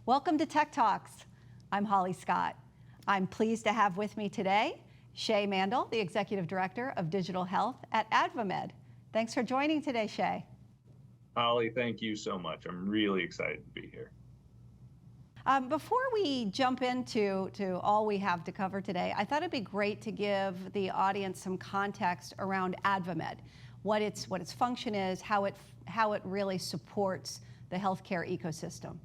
Welcome to Tech Talks. I'm Holly Scott. I'm pleased to have with me today Shaye Mandle, the Executive Director of Digital Health at AdvaMed. Thanks for joining today, Shaye. Holly, thank you so much. I'm really excited to be here. Before we jump into all we have to cover today, I thought it'd be great to give the audience some context around AdvaMed, what its function is, how it really supports the healthcare ecosystem.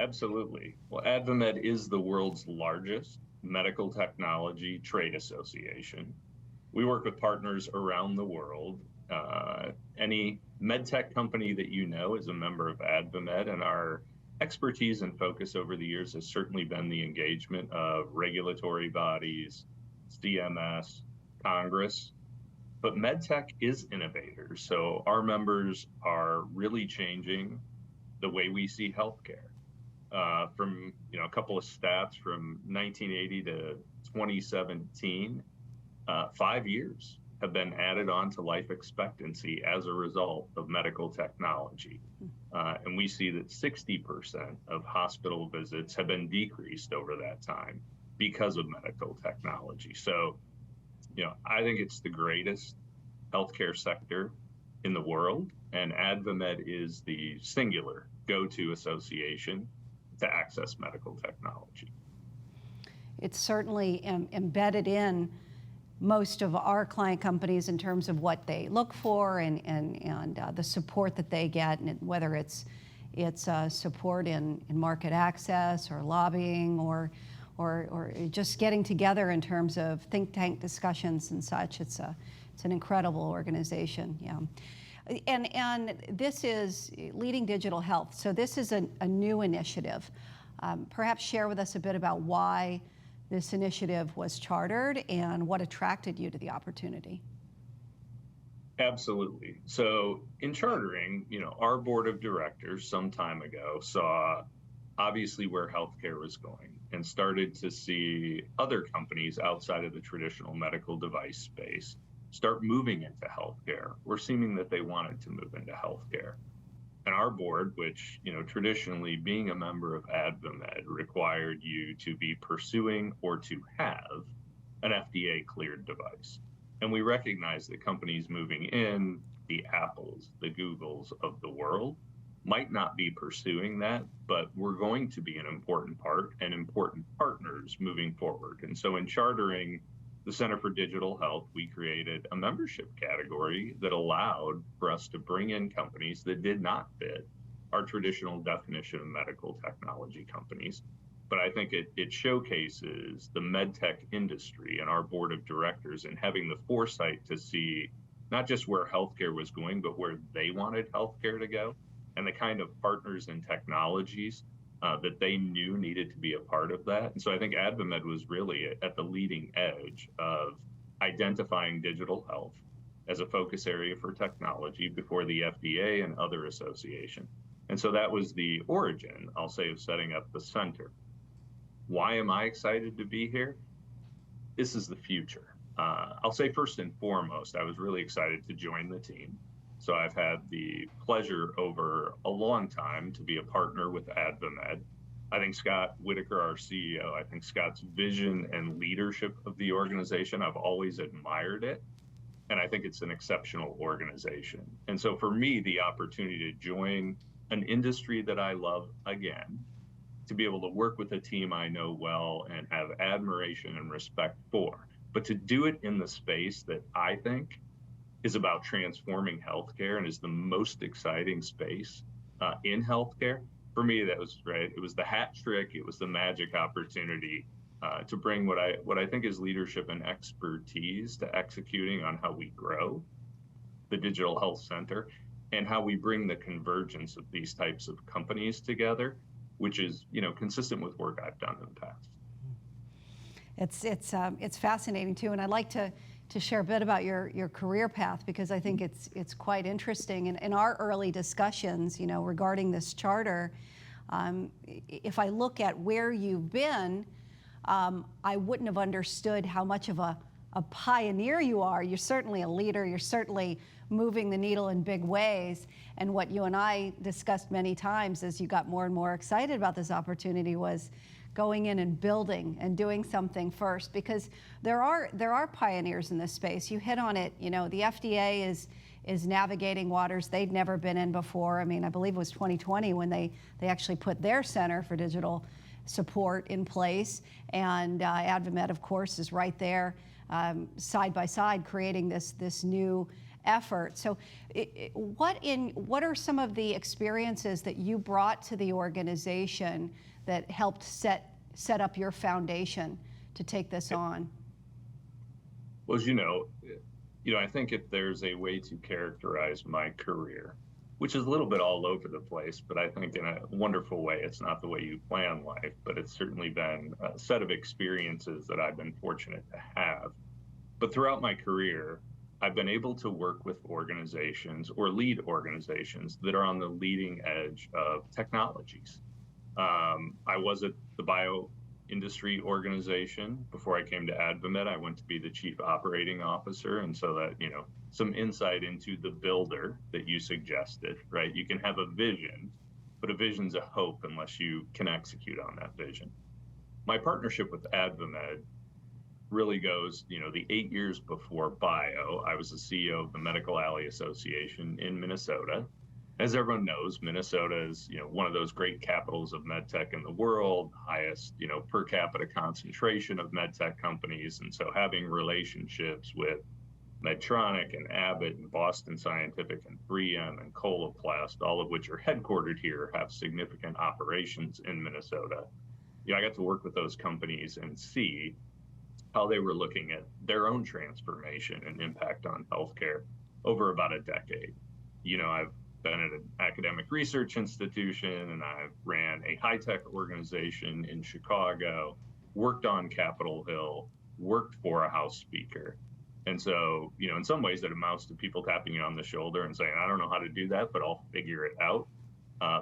Absolutely. Well, AdvaMed is the world's largest medical technology trade association. We work with partners around the world. Any medtech company that you know is a member of AdvaMed, and our expertise and focus over the years has certainly been the engagement of regulatory bodies, CMS, Congress. But medtech is innovators, so our members are really changing the way we see healthcare. From a couple of stats from 1980 to 2017, 5 years have been added on to life expectancy as a result of medical technology. And we see that 60% of hospital visits have been decreased over that time because of medical technology. So, I think it's the greatest healthcare sector in the world, and AdvaMed is the singular go-to association to access medical technology. It's certainly embedded in most of our client companies in terms of what they look for and the support that they get, and whether it's support in market access or lobbying or just getting together in terms of think tank discussions and such. It's an incredible organization. Yeah. And this is Leading Digital Health. So this is a new initiative. Perhaps share with us a bit about why this initiative was chartered and what attracted you to the opportunity. Absolutely. So in chartering, our board of directors some time ago saw obviously where healthcare was going and started to see other companies outside of the traditional medical device space start moving into healthcare, or seeming that they wanted to move into healthcare. And our board, which, traditionally being a member of AdvaMed required you to be pursuing or to have an FDA cleared device. And we recognize that companies moving in, the Apples, the Googles of the world, might not be pursuing that, but we're going to be an important part and important partners moving forward. And so in chartering the Center for Digital Health, we created a membership category that allowed for us to bring in companies that did not fit our traditional definition of medical technology companies. But I think it showcases the medtech industry and our board of directors and having the foresight to see not just where healthcare was going, but where they wanted healthcare to go, and the kind of partners and technologies that they knew needed to be a part of that. And so I think AdvaMed was really at the leading edge of identifying digital health as a focus area for technology before the FDA and other associations. And so that was the origin, I'll say, of setting up the center. Why am I excited to be here? This is the future. I'll say first and foremost, I was really excited to join the team. So I've had the pleasure over a long time to be a partner with AdvaMed. I think Scott Whitaker, our CEO, I think Scott's vision and leadership of the organization, I've always admired it. And I think it's an exceptional organization. And so for me, the opportunity to join an industry that I love again, to be able to work with a team I know well and have admiration and respect for, but to do it in the space that I think is about transforming healthcare and is the most exciting space in healthcare. For me, that was right. It was the hat trick. It was the magic opportunity to bring what I think is leadership and expertise to executing on how we grow the Digital Health Center and how we bring the convergence of these types of companies together, which is consistent with work I've done in the past. It's fascinating too, and I'd like to share a bit about your career path, because I think it's quite interesting. And in our early discussions, regarding this charter, if I look at where you've been, I wouldn't have understood how much of a a pioneer you are, you're certainly a leader, you're certainly moving the needle in big ways. And what you and I discussed many times as you got more and more excited about this opportunity was going in and building and doing something first, because there are pioneers in this space. You hit on it, the FDA is navigating waters they'd never been in before. I mean, I believe it was 2020 when they actually put their Center for Digital Support in place. And AdvaMed, of course, is right there side by side creating this new effort. So what are some of the experiences that you brought to the organization that helped set up your foundation to take this on? Well, as I think if there's a way to characterize my career, which is a little bit all over the place, but I think in a wonderful way. It's not the way you plan life, but it's certainly been a set of experiences that I've been fortunate to have. But throughout my career, I've been able to work with organizations or lead organizations that are on the leading edge of technologies. I was at the bio industry organization before I came to AdvaMed. I went to be the chief operating officer. And so that, some insight into the builder that you suggested, right? You can have a vision, but a vision's a hope unless you can execute on that vision. My partnership with AdvaMed really goes, the 8 years before bio, I was the CEO of the Medical Alley Association in Minnesota. As everyone knows, Minnesota is, one of those great capitals of medtech in the world, highest, per capita concentration of medtech companies. And so having relationships with Medtronic and Abbott and Boston Scientific and 3M and Coloplast, all of which are headquartered here, have significant operations in Minnesota. I got to work with those companies and see how they were looking at their own transformation and impact on healthcare over about a decade. I've been at an academic research institution, and I've ran a high-tech organization in Chicago, worked on Capitol Hill, worked for a House Speaker. And so, in some ways that amounts to people tapping you on the shoulder and saying, I don't know how to do that, but I'll figure it out.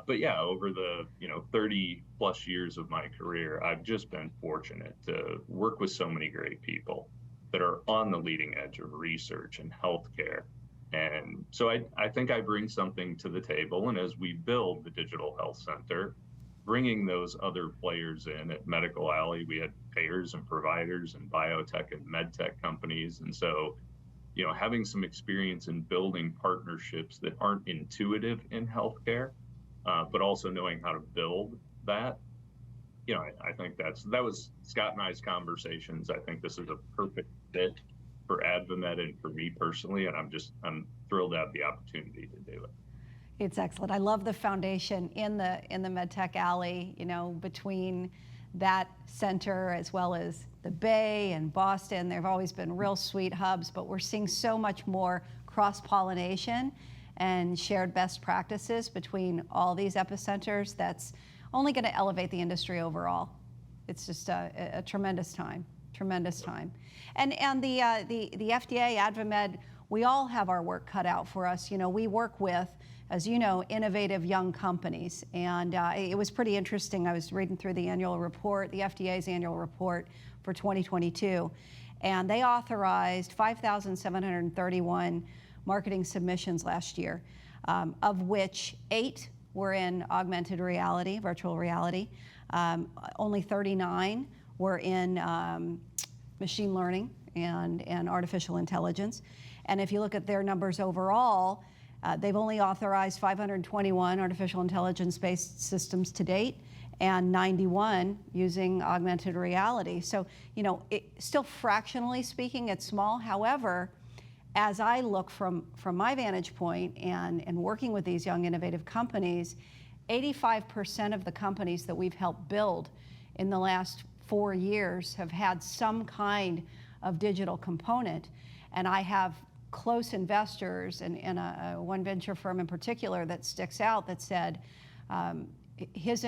But yeah, over the 30 plus years of my career, I've just been fortunate to work with so many great people that are on the leading edge of research and healthcare. And so I think I bring something to the table. And as we build the Digital Health Center, bringing those other players in at Medical Alley, we had payers and providers and biotech and medtech companies. And so, having some experience in building partnerships that aren't intuitive in healthcare, but also knowing how to build that, I think that was Scott and I's conversations. I think this is a perfect fit for AdvaMed and for me personally, and I'm thrilled to have the opportunity to do it. It's excellent. I love the foundation in the MedTech Alley, between that center as well as the Bay and Boston. They've always been real sweet hubs, but we're seeing so much more cross-pollination and shared best practices between all these epicenters. That's only going to elevate the industry overall. It's just a tremendous time. And the FDA, AdvaMed, we all have our work cut out for us. We work with, as you know, innovative young companies. And it was pretty interesting. I was reading through the annual report, the FDA's annual report for 2022, and they authorized 5,731 marketing submissions last year, of which 8 were in augmented reality, virtual reality. Only 39 were in machine learning and artificial intelligence. And if you look at their numbers overall, they've only authorized 521 artificial intelligence-based systems to date, and 91 using augmented reality. So, still fractionally speaking, it's small. However, as I look from my vantage point and working with these young innovative companies, 85% of the companies that we've helped build in the last 4 years have had some kind of digital component. And I have close investors and one venture firm in particular that sticks out that said his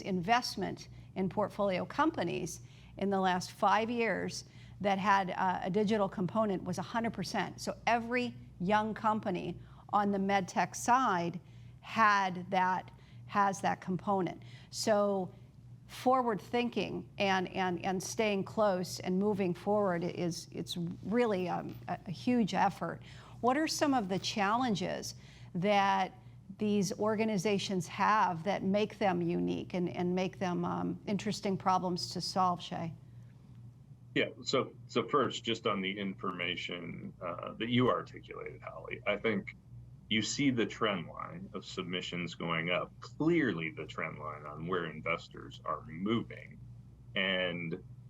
investment in portfolio companies in the last 5 years that had a digital component was 100%. So every young company on the medtech side has that component. So forward thinking and staying close and moving forward it's really a huge effort. What are some of the challenges that these organizations have that make them unique and make them interesting problems to solve, Shaye? Yeah, so first, just on the information that you articulated, Holly, I think you see the trend line of submissions going up, clearly the trend line on where investors are moving.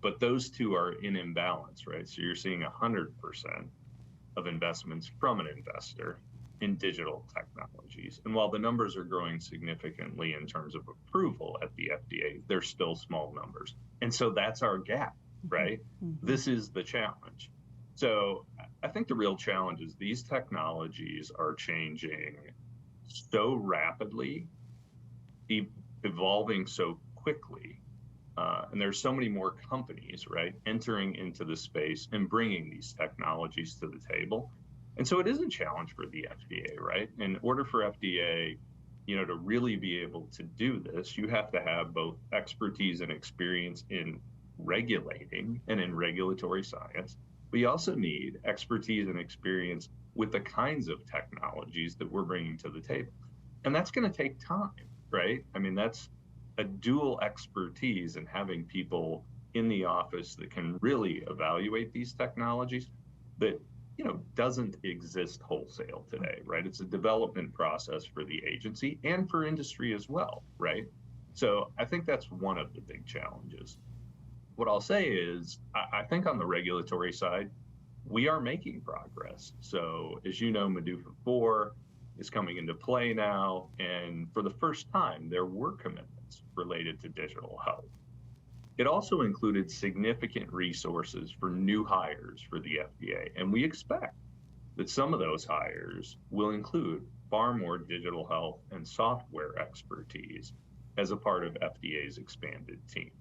But those two are in imbalance, right? So you're seeing 100% of investments from an investor in digital technologies. And while the numbers are growing significantly in terms of approval at the FDA, they're still small numbers. And so that's our gap, right? Mm-hmm. This is the challenge. So I think the real challenge is these technologies are changing so rapidly, evolving so quickly, and there's so many more companies, right, entering into the space and bringing these technologies to the table. And so it is a challenge for the FDA, right? In order for FDA, to really be able to do this, you have to have both expertise and experience in regulating and in regulatory science. We also need expertise and experience with the kinds of technologies that we're bringing to the table. And that's going to take time, right? I mean, that's a dual expertise in having people in the office that can really evaluate these technologies that, doesn't exist wholesale today, right? It's a development process for the agency and for industry as well, right? So I think that's one of the big challenges. What I'll say is, I think on the regulatory side, we are making progress. So as you know, MDUFA 4 is coming into play now, and for the first time, there were commitments related to digital health. It also included significant resources for new hires for the FDA, and we expect that some of those hires will include far more digital health and software expertise as a part of FDA's expanded team.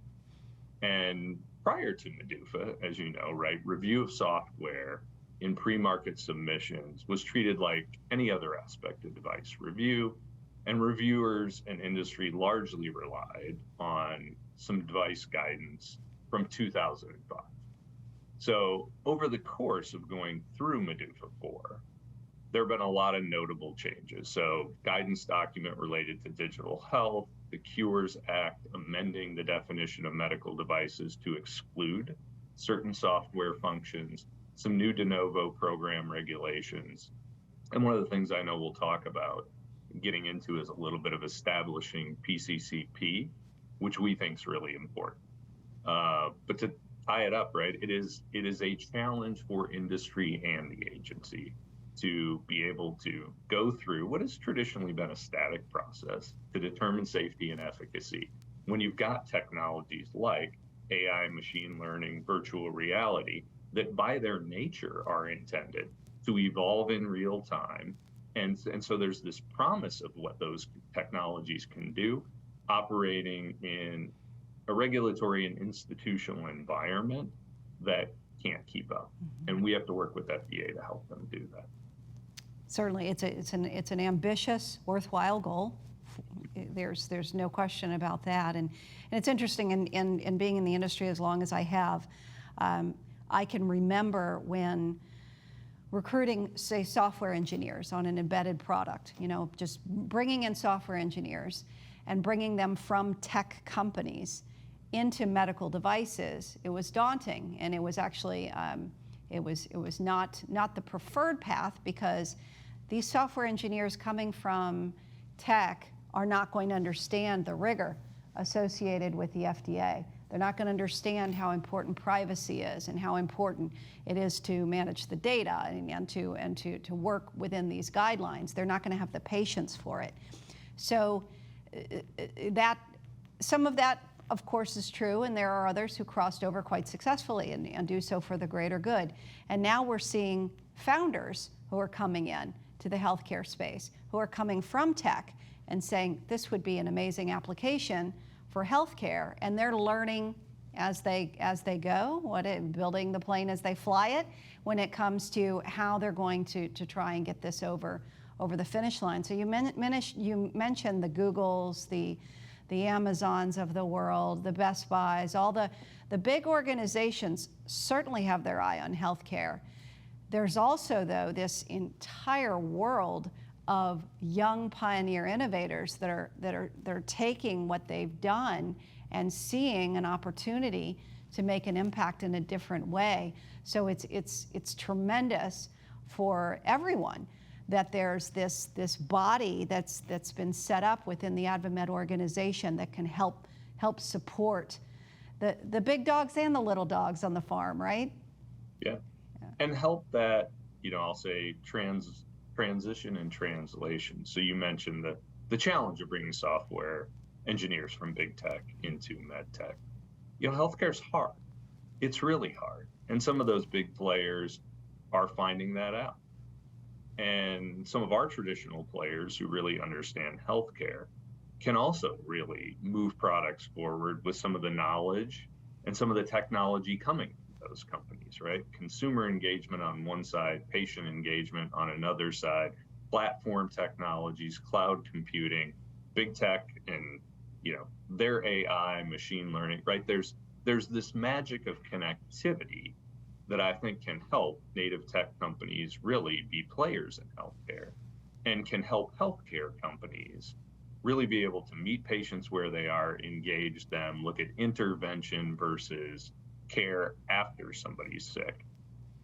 And prior to MDUFA, as you know, right, review of software in pre-market submissions was treated like any other aspect of device review, and reviewers and industry largely relied on some device guidance from 2005. So over the course of going through MDUFA 4, there have been a lot of notable changes. So guidance document related to digital health, the Cures Act amending the definition of medical devices to exclude certain software functions, some new de novo program regulations. And one of the things I know we'll talk about getting into is a little bit of establishing PCCP, which we think is really important. But to tie it up, right, it is a challenge for industry and the agency to be able to go through what has traditionally been a static process to determine safety and efficacy when you've got technologies like AI, machine learning, virtual reality that by their nature are intended to evolve in real time. And so there's this promise of what those technologies can do operating in a regulatory and institutional environment that can't keep up. Mm-hmm. And we have to work with FDA to help them do that. Certainly, it's an ambitious, worthwhile goal. There's no question about that. And it's interesting, in being in the industry as long as I have, I can remember when recruiting, say, software engineers on an embedded product, just bringing in software engineers and bringing them from tech companies into medical devices. It was daunting, and it was actually, it was not the preferred path, because these software engineers coming from tech are not going to understand the rigor associated with the FDA. They're not going to understand how important privacy is and how important it is to manage the data and to work within these guidelines. They're not going to have the patience for it. So that some of that, of course, is true, and there are others who crossed over quite successfully and do so for the greater good. And now we're seeing founders who are coming in to the healthcare space, who are coming from tech and saying this would be an amazing application for healthcare, and they're learning as they go, building the plane as they fly it, when it comes to how they're going to try and get this over the finish line. So you mentioned the Googles, the the Amazons of the world, the Best Buys, all the big organizations certainly have their eye on healthcare. There's also, though, this entire world of young pioneer innovators that are taking what they've done and seeing an opportunity to make an impact in a different way. So it's tremendous for everyone that there's this body that's been set up within the AdvaMed organization that can help support the big dogs and the little dogs on the farm, right? Yeah. And help that, I'll say transition and translation. So you mentioned the challenge of bringing software engineers from big tech into med tech. Healthcare's hard. It's really hard. And some of those big players are finding that out. And some of our traditional players who really understand healthcare can also really move products forward with some of the knowledge and some of the technology coming from those companies, right? Consumer engagement on one side, patient engagement on another side, platform technologies, cloud computing, big tech, and their AI, machine learning, right? There's this magic of connectivity that I think can help native tech companies really be players in healthcare, and can help healthcare companies really be able to meet patients where they are, engage them, look at intervention versus care after somebody's sick.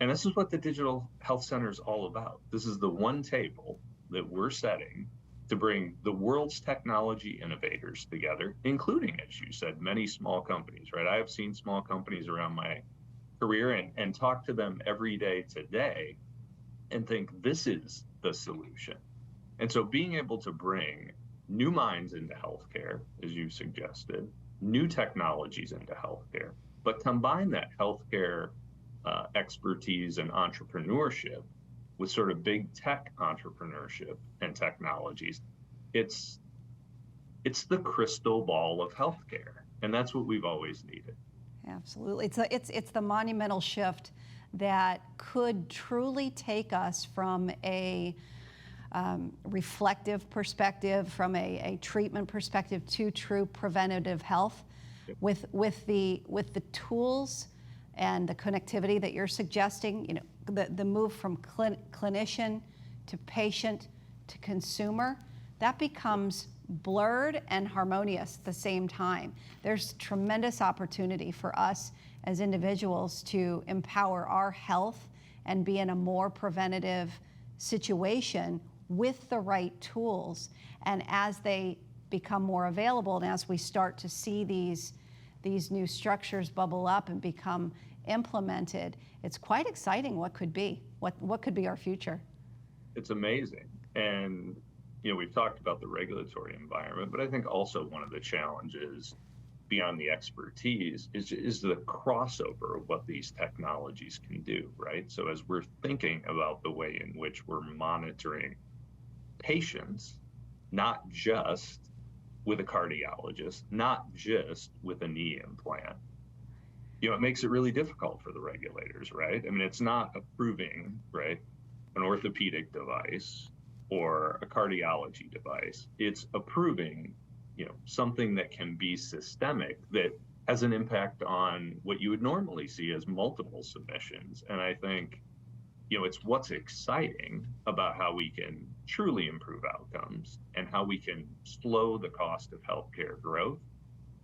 And this is what the digital health center is all about. This is the one table that we're setting to bring the world's technology innovators together, including, as you said, many small companies, right? I have seen small companies around my career and talk to them every day today and think this is the solution. And so being able to bring new minds into healthcare, as you suggested, new technologies into healthcare, but combine that healthcare expertise and entrepreneurship with sort of big tech entrepreneurship and technologies, it's the crystal ball of healthcare, and that's what we've always needed. Absolutely, it's the monumental shift that could truly take us from a reflective perspective, from a treatment perspective, to true preventative health. Yep. With the tools and the connectivity that you're suggesting, the move from clinician to patient to consumer, that becomes blurred and harmonious at the same time. There's tremendous opportunity for us as individuals to empower our health and be in a more preventative situation with the right tools. And as they become more available, and as we start to see these new structures bubble up and become implemented, it's quite exciting what could be our future. It's amazing. And we've talked about the regulatory environment, but I think also one of the challenges beyond the expertise is the crossover of what these technologies can do, right? So as we're thinking about the way in which we're monitoring patients, not just with a cardiologist, not just with a knee implant, it makes it really difficult for the regulators, right? I mean, it's not approving, right, an orthopedic device or a cardiology device. It's approving, something that can be systemic, that has an impact on what you would normally see as multiple submissions. And I think, it's what's exciting about how we can truly improve outcomes and how we can slow the cost of healthcare growth.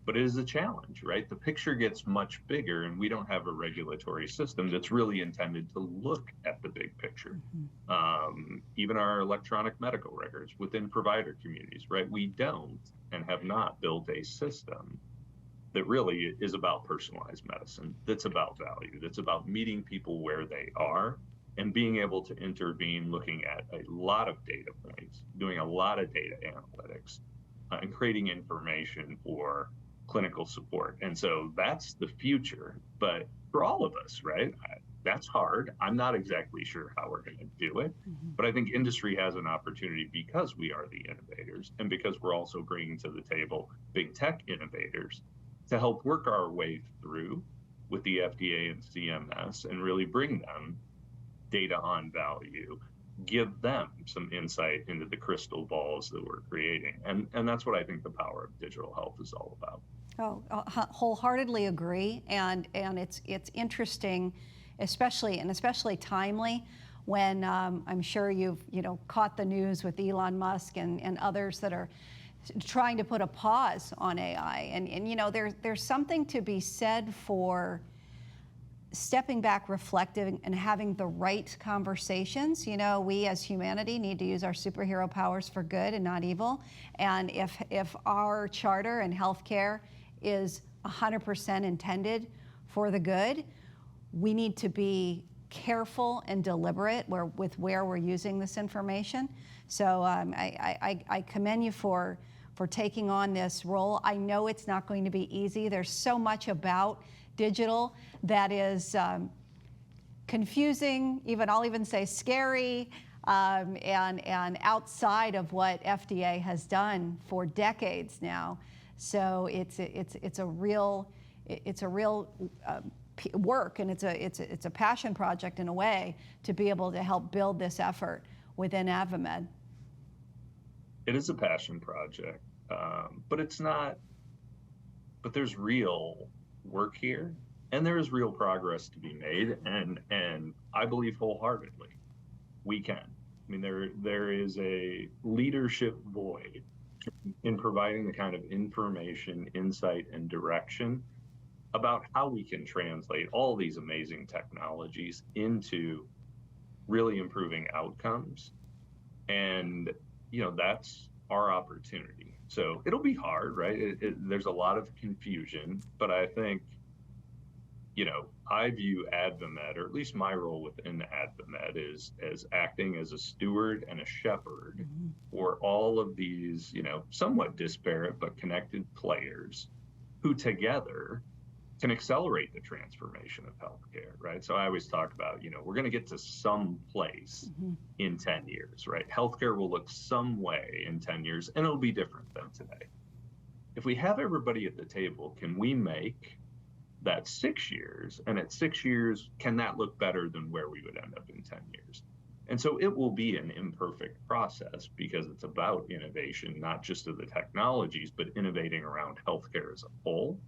But it is a challenge, right? The picture gets much bigger, and we don't have a regulatory system that's really intended to look at the big picture. Mm-hmm. Even our electronic medical records within provider communities, right? We don't and have not built a system that really is about personalized medicine, that's about value, that's about meeting people where they are and being able to intervene, looking at a lot of data points, doing a lot of data analytics, and creating information for clinical support. And so that's the future. But for all of us, right, that's hard. I'm not exactly sure how we're going to do it. Mm-hmm. But I think industry has an opportunity, because we are the innovators and because we're also bringing to the table big tech innovators, to help work our way through with the FDA and CMS and really bring them data on value, give them some insight into the crystal balls that we're creating. And that's what I think the power of digital health is all about. Oh, wholeheartedly agree, and it's interesting, especially timely, when I'm sure you've caught the news with Elon Musk and others that are trying to put a pause on AI, and there's something to be said for stepping back, reflecting, and having the right conversations. We as humanity need to use our superhero powers for good and not evil. And if our charter in healthcare is 100% intended for the good, we need to be careful and deliberate with where we're using this information. So I commend you for taking on this role. I know it's not going to be easy. There's so much about digital that is confusing, I'll even say scary, and outside of what FDA has done for decades now. So it's a real work, and it's a passion project in a way to be able to help build this effort within AdvaMed. It is a passion project, but it's not. But there's real work here, and there is real progress to be made, and I believe wholeheartedly we can. I mean, there is a leadership void in providing the kind of information, insight, and direction about how we can translate all these amazing technologies into really improving outcomes. And that's our opportunity. So it'll be hard, right? There's a lot of confusion, but I think, I view AdvaMed, or at least my role within AdvaMed, is as acting as a steward and a shepherd for all of these, somewhat disparate but connected players who together can accelerate the transformation of healthcare, right? So I always talk about, we're going to get to some place in 10 years, right? Healthcare will look some way in 10 years, and it'll be different than today. If we have everybody at the table, can we make that 6 years? And at 6 years, can that look better than where we would end up in 10 years? And so it will be an imperfect process, because it's about innovation, not just of the technologies, but innovating around healthcare as a whole.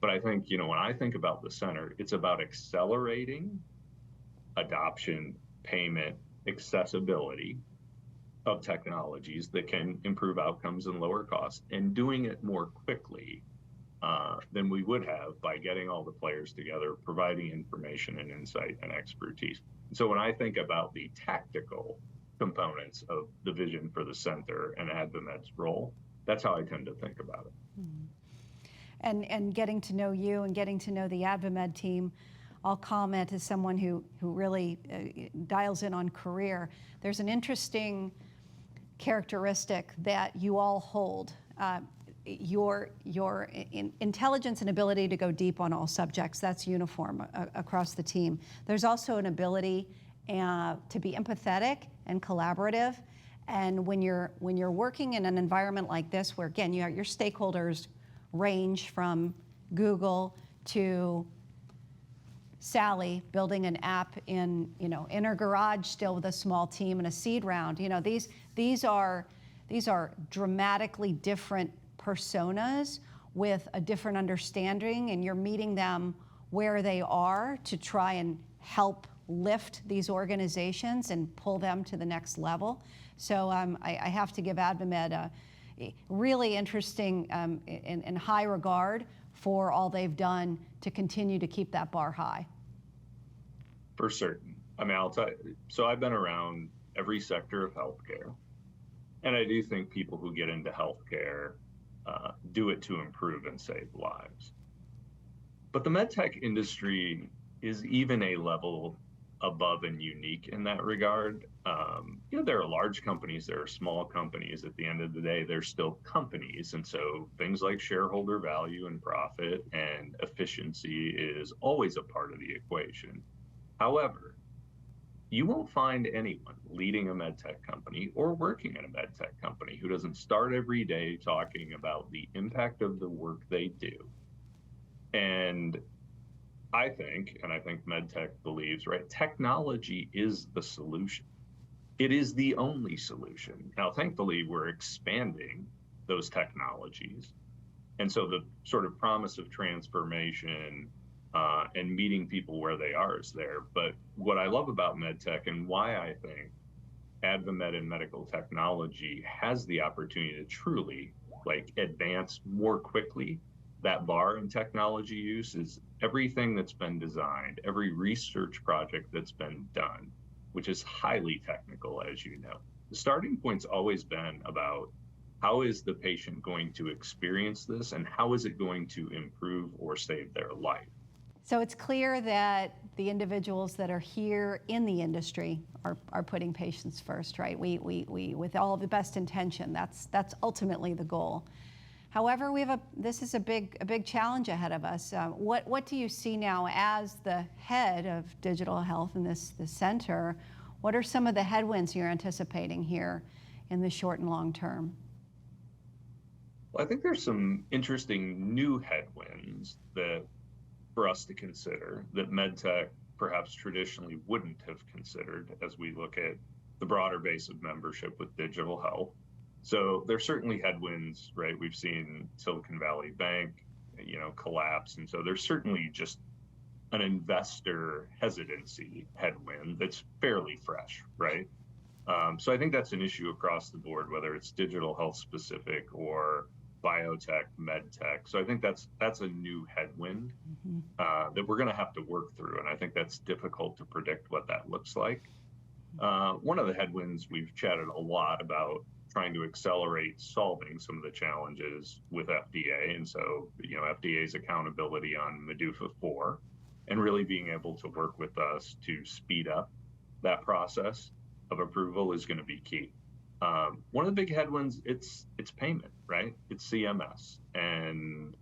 But I think, when I think about the center, it's about accelerating adoption, payment, accessibility of technologies that can improve outcomes and lower costs, and doing it more quickly than we would have by getting all the players together, providing information and insight and expertise. So when I think about the tactical components of the vision for the center and AdvaMed's role, that's how I tend to think about it. And getting to know you and getting to know the AdvaMed team, I'll comment as someone who really dials in on career. There's an interesting characteristic that you all hold. Your intelligence and ability to go deep on all subjects, that's uniform across the team. There's also an ability to be empathetic and collaborative. And when you're working in an environment like this, where again, your stakeholders range from Google to Sally building an app in her garage still with a small team and a seed round. These are dramatically different personas with a different understanding, and you're meeting them where they are to try and help lift these organizations and pull them to the next level. So I have to give AdvaMed a really interesting and high regard for all they've done to continue to keep that bar high. For certain. I mean, I'll tell you, so I've been around every sector of healthcare, and I do think people who get into healthcare do it to improve and save lives. But the medtech industry is even a level above and unique in that regard. There are large companies, there are small companies. At the end of the day, they're still companies. And so things like shareholder value and profit and efficiency is always a part of the equation. However, you won't find anyone leading a medtech company or working in a medtech company who doesn't start every day talking about the impact of the work they do. And I think medtech believes, right, technology is the solution. it is the only solution. Now, thankfully, we're expanding those technologies. And so the sort of promise of transformation and meeting people where they are is there. But what I love about medtech and why I think AdvaMed and medical technology has the opportunity to truly like advance more quickly that bar in technology use is everything that's been designed, every research project that's been done, which is highly technical, as you know. The starting point's always been about how is the patient going to experience this and how is it going to improve or save their life? So it's clear that the individuals that are here in the industry are putting patients first, right? We with all of the best intention, that's ultimately the goal. However, this is a big challenge ahead of us. What do you see now as the head of digital health in this center? What are some of the headwinds you're anticipating here in the short and long term? Well, I think there's some interesting new headwinds that for us to consider that medtech perhaps traditionally wouldn't have considered as we look at the broader base of membership with digital health. So there's certainly headwinds, right? We've seen Silicon Valley Bank, collapse. And so there's certainly just an investor hesitancy headwind that's fairly fresh, right? So I think that's an issue across the board, whether it's digital health specific or biotech, medtech. So I think that's a new headwind that we're going to have to work through. And I think that's difficult to predict what that looks like. One of the headwinds we've chatted a lot about trying to accelerate solving some of the challenges with FDA. And so, FDA's accountability on MDUFA 4 and really being able to work with us to speed up that process of approval is going to be key. One of the big headwinds, it's payment, right? It's CMS. And,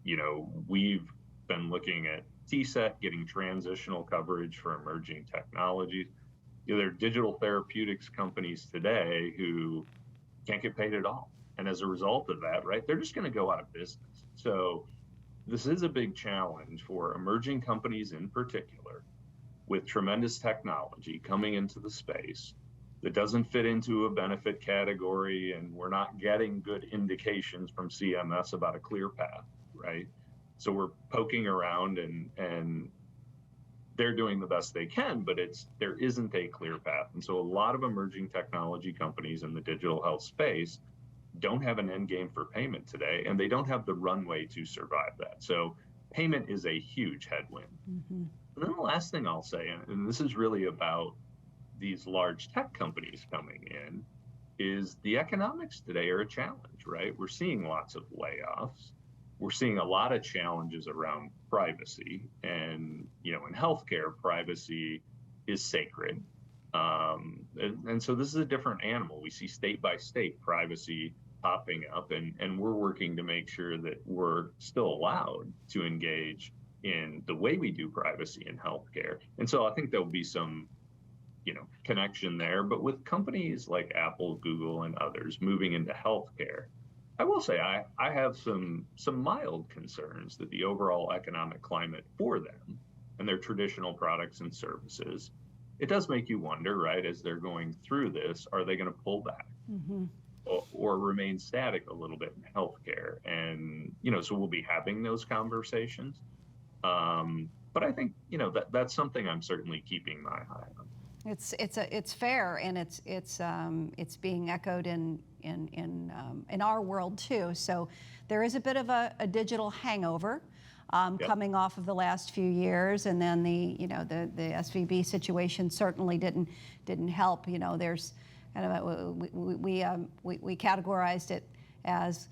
we've been looking at TSET, getting transitional coverage for emerging technologies. There are digital therapeutics companies today who can't get paid at all. And as a result of that, right, they're just going to go out of business. So this is a big challenge for emerging companies in particular with tremendous technology coming into the space that doesn't fit into a benefit category, and we're not getting good indications from CMS about a clear path, right? So we're poking around and they're doing the best they can, but there isn't a clear path. And so a lot of emerging technology companies in the digital health space don't have an end game for payment today, and they don't have the runway to survive that. So payment is a huge headwind. And then the last thing I'll say, and this is really about these large tech companies coming in, is the economics today are a challenge, right? We're seeing lots of layoffs. We're seeing a lot of challenges around privacy, and in healthcare, privacy is sacred. And so this is a different animal. We see state by state privacy popping up, and we're working to make sure that we're still allowed to engage in the way we do privacy in healthcare. And so I think there'll be some connection there. But with companies like Apple, Google, and others moving into healthcare, I will say I have some mild concerns that the overall economic climate for them and their traditional products and services, it does make you wonder, right, as they're going through this, are they going to pull back or remain static a little bit in healthcare? And, so we'll be having those conversations. But I think, that's something I'm certainly keeping my eye on. It's fair, and it's being echoed in our world too. So there is a bit of a digital hangover coming off of the last few years, and then the SVB situation certainly didn't help. There's kind of we categorized it as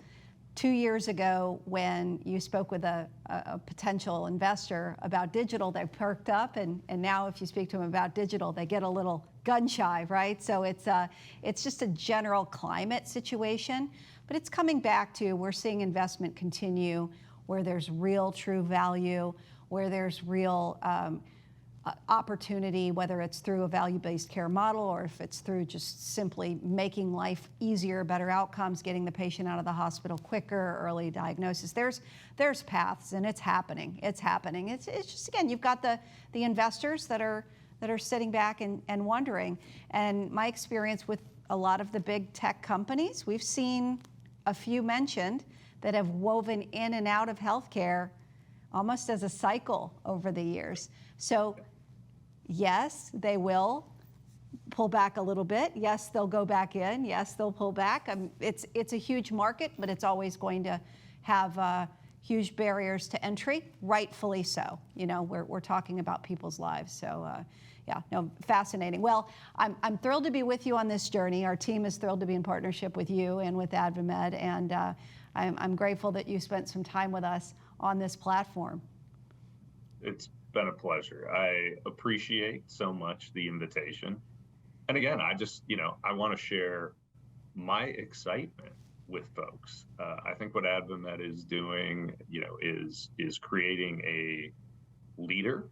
2 years ago when you spoke with a potential investor about digital, they perked up, and now if you speak to them about digital, they get a little gun shy, right? So it's just a general climate situation, but it's coming back to we're seeing investment continue where there's real true value, where there's real opportunity, whether it's through a value-based care model or if it's through just simply making life easier, better outcomes, getting the patient out of the hospital quicker, early diagnosis. There's paths, and it's happening. It's just, again, you've got the investors that are that are sitting back and wondering. And my experience with a lot of the big tech companies, we've seen a few mentioned that have woven in and out of healthcare almost as a cycle over the years. So yes, they will pull back a little bit. Yes, they'll go back in. Yes, they'll pull back. It's a huge market, but it's always going to have huge barriers to entry, rightfully so. You know, we're talking about people's lives. So yeah, no, fascinating. Well, I'm thrilled to be with you on this journey. Our team is thrilled to be in partnership with you and with AdvaMed, and I'm grateful that you spent some time with us on this platform. It's been a pleasure. I appreciate so much the invitation. And again, I just, I want to share my excitement with folks. I think what AdvaMed is doing, is creating a leader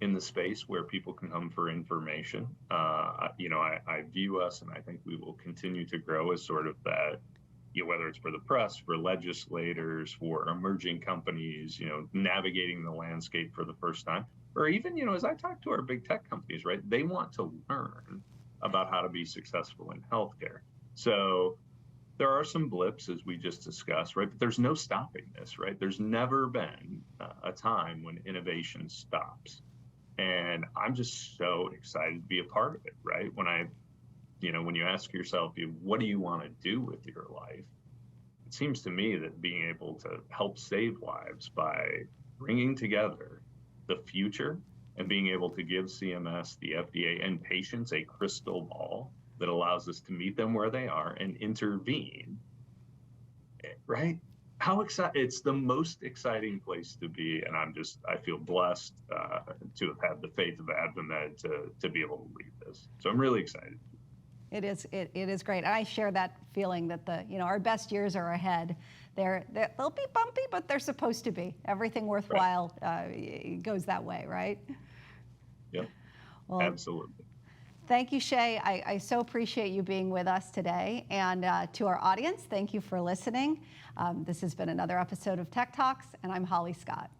in the space where people can come for information. I view us, and I think we will continue to grow as sort of that, whether it's for the press, for legislators, for emerging companies, navigating the landscape for the first time, or even, as I talk to our big tech companies, right, they want to learn about how to be successful in healthcare. So there are some blips, as we just discussed, right? But there's no stopping this, right? There's never been a time when innovation stops. And I'm just so excited to be a part of it, right? When you ask yourself, what do you want to do with your life? It seems to me that being able to help save lives by bringing together the future and being able to give CMS, the FDA, and patients a crystal ball that allows us to meet them where they are and intervene, right? How exciting! It's the most exciting place to be, and I feel blessed to have had the faith of AdvaMed to be able to lead this. So I'm really excited. It is great. I share that feeling that our best years are ahead. They'll be bumpy, but they're supposed to be. Everything worthwhile goes that way, right? Yep. Well, absolutely. Thank you, Shaye. I so appreciate you being with us today. And to our audience, thank you for listening. This has been another episode of Tech Talks, and I'm Holly Scott.